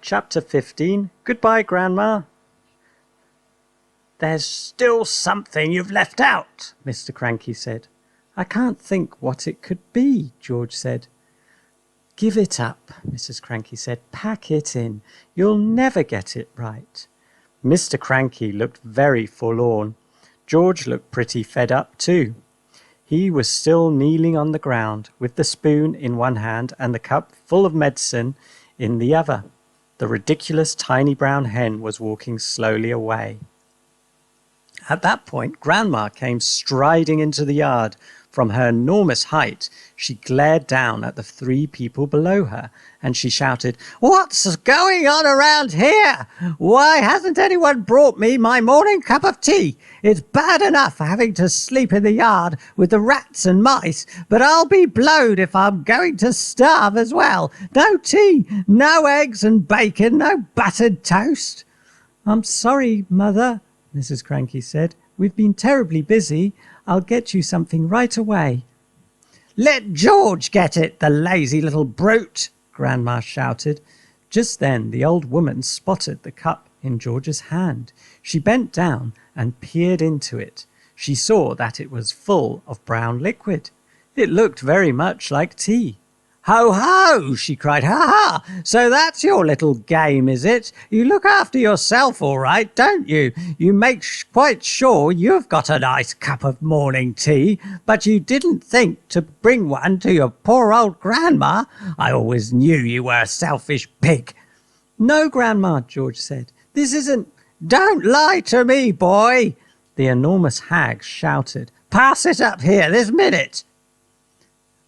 Chapter 15. Goodbye, Grandma. There's still something you've left out, Mr. Cranky said. I can't think what it could be, George said. Give it up, Mrs. Cranky said. Pack it in. You'll never get it right. Mr. Cranky looked very forlorn. George looked pretty fed up too. He was still kneeling on the ground, with the spoon in one hand and the cup full of medicine in the other. The ridiculous tiny brown hen was walking slowly away. At that point, Grandma came striding into the yard. From her enormous height, she glared down at the three people below her, and she shouted, "What's going on around here? Why hasn't anyone brought me my morning cup of tea? It's bad enough having to sleep in the yard with the rats and mice, but I'll be blowed if I'm going to starve as well. No tea, no eggs and bacon, no buttered toast." "I'm sorry, Mother," Mrs. Cranky said. "We've been terribly busy. I'll get you something right away." "Let George get it, the lazy little brute," Grandma shouted. Just then the old woman spotted the cup in George's hand. She bent down and peered into it. She saw that it was full of brown liquid. It looked very much like tea. "Ho, ho!" she cried. "Ha, ha! So that's your little game, is it? You look after yourself all right, don't you? You make quite sure you've got a nice cup of morning tea, but you didn't think to bring one to your poor old Grandma. I always knew you were a selfish pig." "No, Grandma," George said. "This isn't—" "Don't lie to me, boy!" the enormous hag shouted. "Pass it up here this minute."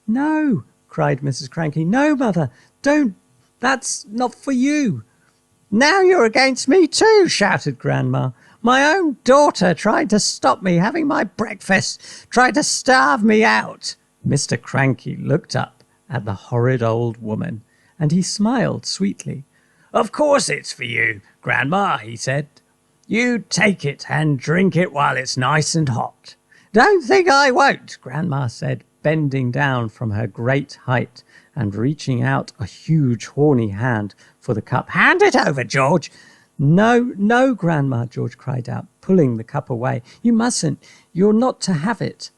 "No," cried Mrs. Cranky. "No, Mother, don't. That's not for you." "Now you're against me too," shouted Grandma. "My own daughter tried to stop me having my breakfast, tried to starve me out." Mr. Cranky looked up at the horrid old woman, and he smiled sweetly. "Of course it's for you, Grandma," he said. "You take it and drink it while it's nice and hot." "Don't think I won't," Grandma said, bending down from her great height and reaching out a huge horny hand for the cup. "Hand it over, George." "No, no, Grandma," George cried out, pulling the cup away. "You mustn't. You're not to have it."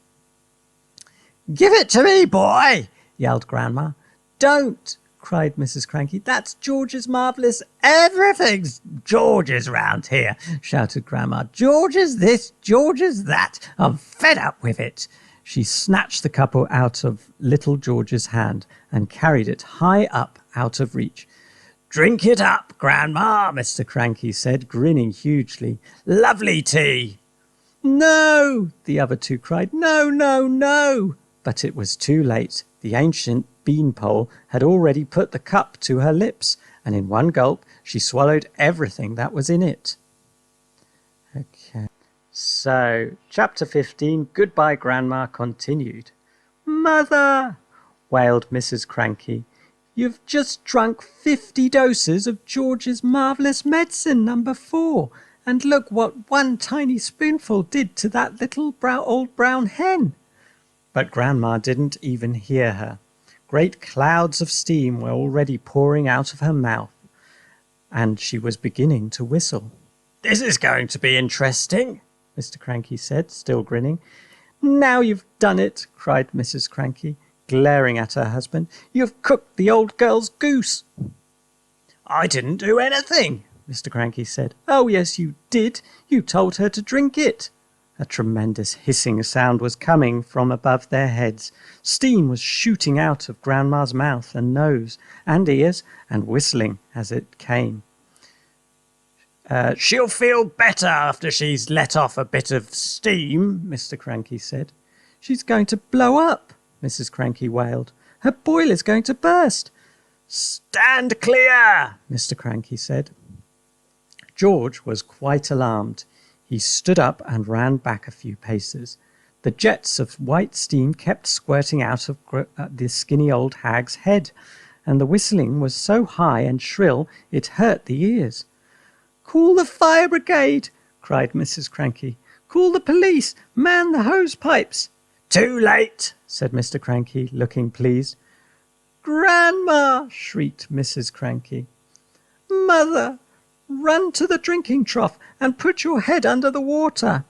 "Give it to me, boy," yelled Grandma. "Don't," cried Mrs. Cranky. "That's George's marvellous—" "Everything's George's round here," shouted Grandma. "George's this, George's that. I'm fed up with it." She snatched the cup out of little George's hand and carried it high up out of reach. "Drink it up, Grandma," Mr. Cranky said, grinning hugely. "Lovely tea." "No," the other two cried. "No, no, no." But it was too late. The ancient beanpole had already put the cup to her lips, and in one gulp she swallowed everything that was in it. Okay. So, Chapter 15, Goodbye Grandma, continued. "Mother," wailed Mrs. Cranky, "you've just drunk 50 doses of George's marvellous medicine, number 4, and look what one tiny spoonful did to that little old brown hen." But Grandma didn't even hear her. Great clouds of steam were already pouring out of her mouth, and she was beginning to whistle. "This is going to be interesting," Mr. Cranky said, still grinning. "Now you've done it," cried Mrs. Cranky, glaring at her husband. "You've cooked the old girl's goose." "I didn't do anything," Mr. Cranky said. "Oh, yes, you did. You told her to drink it." A tremendous hissing sound was coming from above their heads. Steam was shooting out of Grandma's mouth and nose and ears and whistling as it came. "She'll feel better after she's let off a bit of steam," Mr. Cranky said. "She's going to blow up," Mrs. Cranky wailed. "Her boiler's going to burst." "Stand clear," Mr. Cranky said. George was quite alarmed. He stood up and ran back a few paces. The jets of white steam kept squirting out of the skinny old hag's head, and the whistling was so high and shrill it hurt the ears. "Call the fire brigade," cried Mrs. Cranky. "Call the police. Man the hose pipes." "Too late," said Mr. Cranky, looking pleased. "Grandma!" shrieked Mrs. Cranky. Mother, run to the drinking trough and put your head under the water.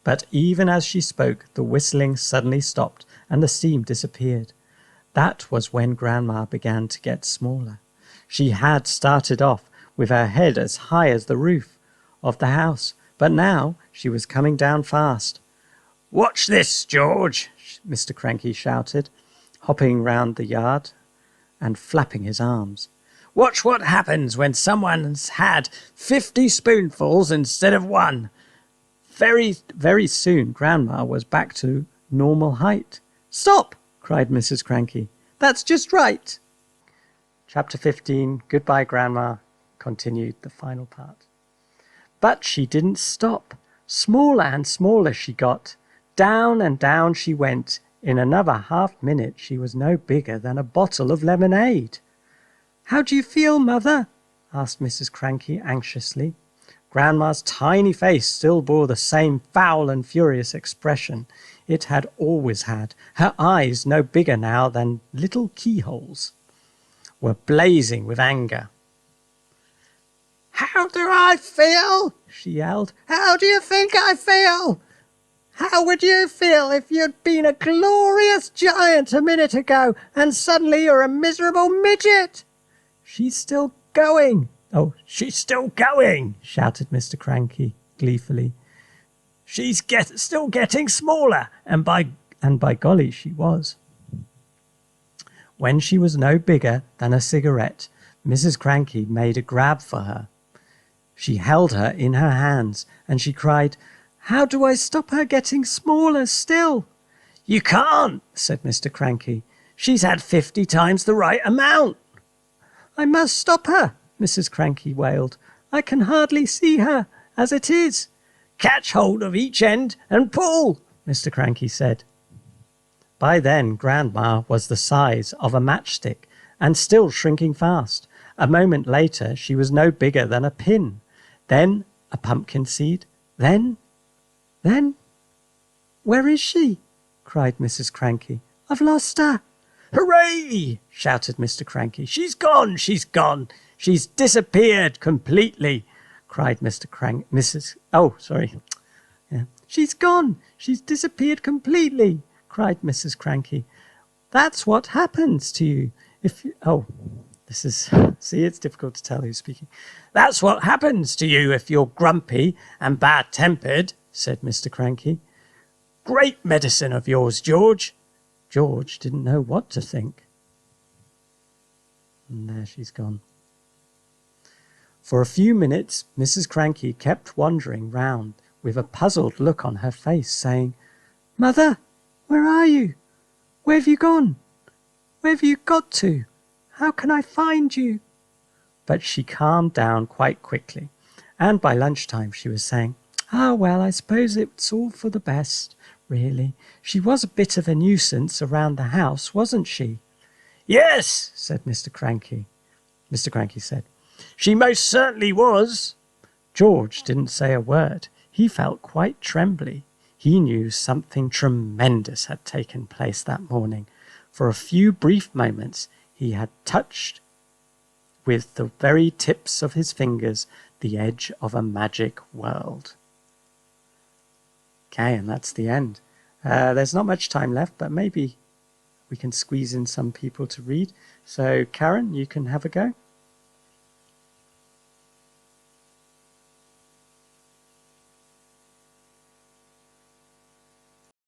But even as she spoke, the whistling suddenly stopped and the steam disappeared. That was when Grandma began to get smaller. She had started off with her head as high as the roof of the house, but now she was coming down fast. "Watch this, George," Mr. Cranky shouted, hopping round the yard and flapping his arms. "Watch what happens when someone's had 50 spoonfuls instead of one." Very, very soon Grandma was back to normal height. "Stop!" cried Mrs. Cranky. "That's just right." Chapter 15, Goodbye Grandma, continued the final part. But she didn't stop. Smaller and smaller she got. Down and down she went. In another half-minute she was no bigger than a bottle of lemonade. "How do you feel, Mother?" asked Mrs. Cranky anxiously. Grandma's tiny face still bore the same foul and furious expression it had always had. Her eyes, no bigger now than little keyholes, were blazing with anger. "How do I feel?" she yelled. "How do you think I feel? How would you feel if you'd been a glorious giant a minute ago and suddenly you're a miserable midget?" "She's still going." "Oh, she's still going," shouted Mr. Cranky gleefully. "She's still getting smaller, and by golly she was." When she was no bigger than a cigarette, Mrs. Cranky made a grab for her. She held her in her hands, and she cried, "How do I stop her getting smaller still?" "You can't," said Mr. Cranky. "She's had 50 times the right amount." "I must stop her," Mrs. Cranky wailed. "I can hardly see her as it is." "Catch hold of each end and pull," Mr. Cranky said. By then Grandma was the size of a matchstick and still shrinking fast. A moment later she was no bigger than a pin, then a pumpkin seed, then... "Where is she?" cried Mrs. Cranky. "I've lost her." "Hooray!" shouted Mr. Cranky. "She's gone! She's gone! She's disappeared completely!" cried "She's gone! She's disappeared completely!" cried Mrs. Cranky. "That's what happens to you if you..." See, it's difficult to tell who's speaking. "That's what happens to you if you're grumpy and bad-tempered," said Mr. Cranky. "Great medicine of yours, George." George didn't know what to think. And there she's gone. For a few minutes, Mrs. Cranky kept wandering round with a puzzled look on her face, saying, "Mother, where are you? Where have you gone? Where have you got to? How can I find you?" But she calmed down quite quickly, and by lunchtime she was saying, "Ah, well, I suppose it's all for the best, really. She was a bit of a nuisance around the house, wasn't she?" "Yes," said Mr. Cranky. Mr. Cranky said, "She most certainly was." George didn't say a word. He felt quite trembly. He knew something tremendous had taken place that morning. For a few brief moments he had touched with the very tips of his fingers the edge of a magic world. Okay, and that's the end. There's not much time left, but maybe we can squeeze in some people to read. So, Karen, you can have a go.